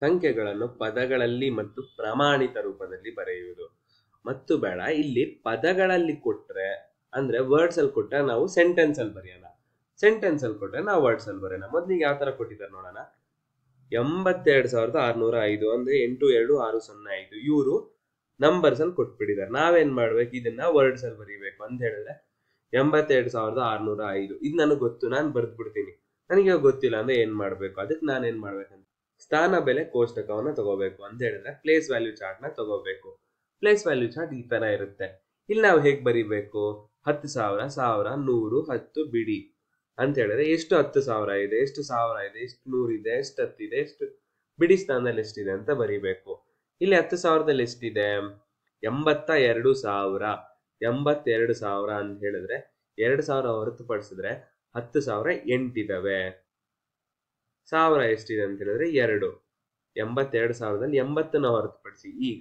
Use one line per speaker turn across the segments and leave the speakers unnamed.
ಸಂಖ್ಯೆಗಳನ್ನು ಪದಗಳಲ್ಲಿ ಮತ್ತು ಪ್ರಮಾಣಿತ ರೂಪದಲ್ಲಿ ಬರೆಯುವುದು. ಮತ್ತು ಬೇಡ, ಇಲ್ಲಿ ಪದಗಳಲ್ಲಿ ಕೊಟ್ರೆ ಅಂದ್ರೆ ವರ್ಡ್ಸ್ ಅಲ್ಲಿ ಕೊಟ್ರೆ ನಾವು ಸೆಂಟೆನ್ಸ್ ಅಲ್ಲಿ ಬರೆಯೋಣ, ಸೆಂಟೆನ್ಸ್ ಅಲ್ಲಿ ಕೊಟ್ರೆ ನಾವು ವರ್ಡ್ಸ್ ಅಲ್ಲಿ ಬರೆಯೋಣ. ಮೊದ್ಲಿಗೆ ಯಾವ ತರ ಕೊಟ್ಟಿದ್ದಾರೆ ನೋಡೋಣ. 82,605 ಅಂದ್ರೆ 82605 ಇವರು ನಂಬರ್ಸ್ ಅಲ್ಲಿ ಕೊಟ್ಬಿಟ್ಟಿದ್ದಾರೆ. ನಾವೇನ್ ಮಾಡ್ಬೇಕು, ಇದನ್ನ ವರ್ಡ್ಸ್ ಅಲ್ಲಿ ಬರೀಬೇಕು. ಅಂತ ಹೇಳಿದ್ರೆ 82,605 ಇದು ನನಗೆ ಗೊತ್ತು, ನಾನು ಬರ್ದ್ಬಿಡ್ತೀನಿ. ನನಗೆ ಗೊತ್ತಿಲ್ಲ ಅಂದ್ರೆ ಏನ್ ಮಾಡ್ಬೇಕು, ಅದಕ್ಕೆ ನಾನೇನ್ ಮಾಡ್ಬೇಕಂತ ಸ್ಥಾನ ಬೆಲೆ ಕೋಷ್ಟಕವನ್ನ ತಗೋಬೇಕು. ಅಂತ ಹೇಳಿದ್ರೆ ಪ್ಲೇಸ್ ವ್ಯಾಲ್ಯೂ ಚಾರ್ಟ್ ನ ತಗೋಬೇಕು. ಪ್ಲೇಸ್ ವ್ಯಾಲ್ಯೂ ಚಾರ್ಟ್ ಈ ತರ ಇರುತ್ತೆ. ಇಲ್ಲಿ ನಾವು ಹೇಗ್ ಬರೀಬೇಕು, 10,000 1000 100 10 ಬಿಡಿ ಅಂತ ಹೇಳಿದ್ರೆ ಎಷ್ಟು 10,000 ಇದೆ, ಎಷ್ಟು 1000 ಇದೆ, ಎಷ್ಟು 100 ಇದೆ, ಎಷ್ಟು 10 ಇದೆ, ಎಷ್ಟು ಬಿಡಿ ಸ್ಥಾನದಲ್ಲಿ ಎಷ್ಟಿದೆ ಅಂತ ಬರೀಬೇಕು. ಇಲ್ಲಿ 10,000ದಲ್ಲಿ ಎಷ್ಟಿದೆ, 82,000. 82,000 ಅಂತ ಹೇಳಿದ್ರೆ 2,000 ಹೊರತುಪಡಿಸಿದ್ರೆ 10,000 8 1000 ಎಷ್ಟಿದೆ ಅಂತ ಹೇಳಿದ್ರೆ 2. 82,000ದಲ್ಲಿ 80ನ ಹೊರತುಪಡಿಸಿ ಈಗ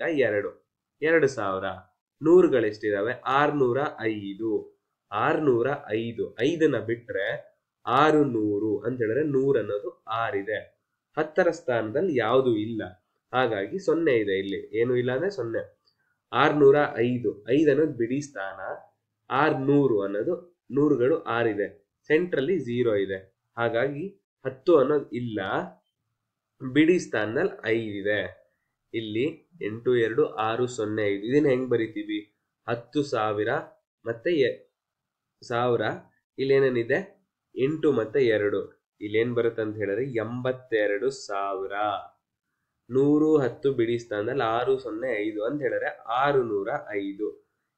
2,000. ನೂರುಗಳೆಷ್ಟಿದಾವೆ, 605. 605 5ನ ಬಿಟ್ರೆ 600 ಅಂತ ಹೇಳಿದ್ರೆ 100 ಅನ್ನೋದು 6 ಇದೆ. 10ರ ಸ್ಥಾನದಲ್ಲಿ ಯಾವುದು ಇಲ್ಲ, ಹಾಗಾಗಿ 0 ಇದೆ. ಇಲ್ಲಿ ಏನು ಇಲ್ಲ ಅಂದ್ರೆ 0. 605 5 ಅನ್ನೋದು ಬಿಡಿ ಸ್ಥಾನ, 600 ಅನ್ನೋದು ನೂರುಗಳು 6 ಇದೆ, ಸೆಂಟ್ರಲ್ಲಿ 0 ಇದೆ, ಹಾಗಾಗಿ 10 ಅನ್ನೋದು ಇಲ್ಲ, ಬಿಡಿ ಸ್ಥಾನದಲ್ಲಿ 5 ಇದೆ. ಇಲ್ಲಿ 82605 ಇದನ್ನ ಹೆಂಗ್ ಬರಿತೀವಿ, 10,000 ಮತ್ತೆ 1000, ಇಲ್ಲೇನೇನಿದೆ 8 ಮತ್ತೆ 2, ಇಲ್ಲೇನ್ ಬರುತ್ತೆ ಅಂತ ಹೇಳಿದ್ರೆ 82,000. 100 10 ಬಿಡಿ ಸ್ಥಾನದಲ್ಲಿ 605 ಅಂತ ಹೇಳಿದ್ರೆ 605.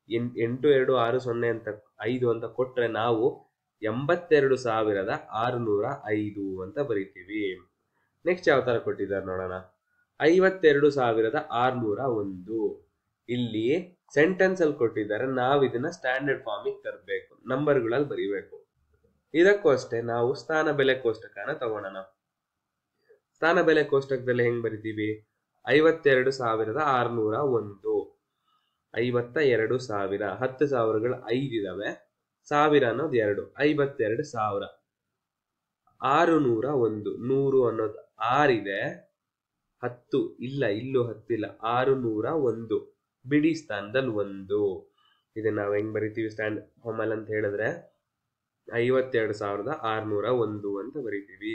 8260 ಅಂತ 5 ಅಂತ ಕೊಟ್ರೆ ನಾವು 82,605 ಅಂತ ಬರಿತೀವಿ. ನೆಕ್ಸ್ಟ್ ಯಾವ ತರ ಕೊಟ್ಟಿದ್ದಾರೆ ನೋಡೋಣ. 52,601 ಇಲ್ಲಿ ಸೆಂಟೆನ್ಸ್ ಅಲ್ಲಿ ಕೊಟ್ಟಿದ್ದಾರೆ, ನಾವು ಇದನ್ನ ಸ್ಟ್ಯಾಂಡರ್ಡ್ ಫಾರ್ಮಿಗೆ ತರಬೇಕು, ನಂಬರ್ಗಳಲ್ಲಿ ಬರೀಬೇಕು. ಇದಕ್ಕೂ ಅಷ್ಟೇ ನಾವು ಸ್ಥಾನ ಬೆಲೆ ಕೋಷ್ಟಕನ ತಗೊಳ್ಳೋಣ. ಸ್ಥಾನ ಬೆಲೆ ಕೋಷ್ಟಕದಲ್ಲಿ ಹೆಂಗ್ ಬರಿತೀವಿ, 52,601 52,000. 10,000ಗಳು 5 ಇದಾವೆ, 1000 ಅನ್ನೋದು 2, 52,000. 601 100 ಅನ್ನೋದು 6 ಇದೆ, 10 ಇಲ್ಲ, ಇಲ್ಲೂ 10 ಇಲ್ಲ, 601 ಬಿಡಿ ಸ್ಥಾನದಲ್ಲಿ 1. ಇದನ್ನ ನಾವು ಹೆಂಗ್ ಬರಿತೀವಿ ಸ್ಟ್ಯಾಂಡ್ ಫಾರ್ಮಲ್ ಅಂತ ಹೇಳಿದ್ರೆ 52,601 ಅಂತ ಬರಿತೀವಿ.